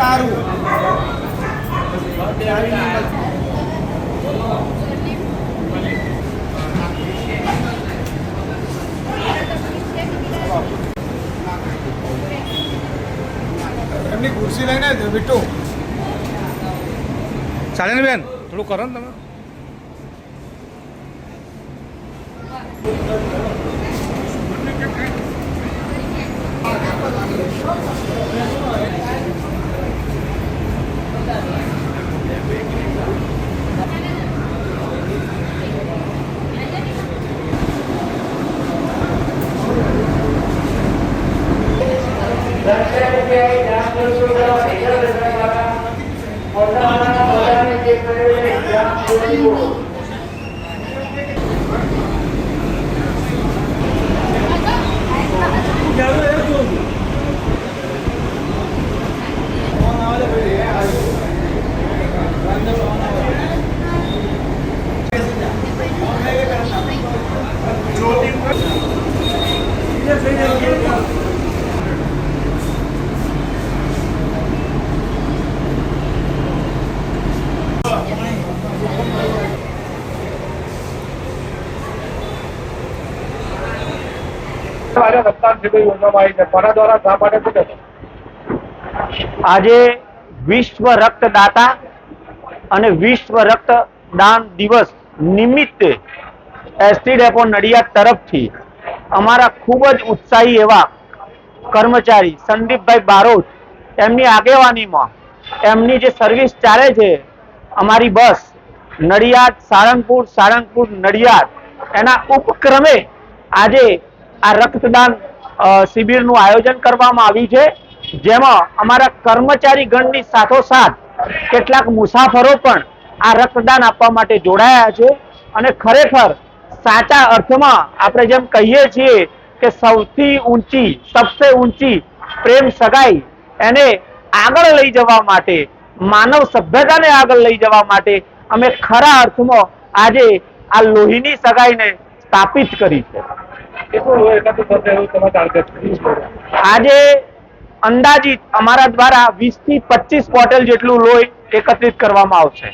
તારું એમની ખુરશી લઈને બેઠો ચાલે ને બેન, થોડું કરો ને તમે. આજે વિશ્વ રક્તદાતા અને વિશ્વ રક્તદાન દિવસ નિમિત્તે એસટી ડેપો નડિયાદ તરફથી અમારા ખૂબ જ ઉત્સાહી એવા કર્મચારી સંદીપભાઈ બારોટ એમની આગેવાનીમાં એમની જે સર્વિસ ચાલે છે અમારી બસ નડિયાદ સાળંગપુર નડિયાદ એના ઉપક્રમે આજે આ રક્તદાન શિબિરનું આયોજન કરવામાં આવ્યું છે, જેમાં અમારા કર્મચારી ગણની સાથોસાથ કેટલાક મુસાફરો પણ આ રક્તદાન આપવા માટે જોડાયા છે અને ખરેખર સાચા અર્થમાં આપણે જેમ કહીએ છીએ કે સૌથી ઊંચી સબસે ઊંચી પ્રેમ સગાઈ એને આગળ લઈ જવા માટે, માનવ સભ્યતાને આગળ લઈ જવા માટે અમે ખરા અર્થમાં આજે આ લોહીની સગાઈને સ્થાપિત કરી છે. આજે અંદાજિત અમારા દ્વારા 20 થી 25 બોટલ જેટલું લોહી એકત્રિત કરવામાં આવશે.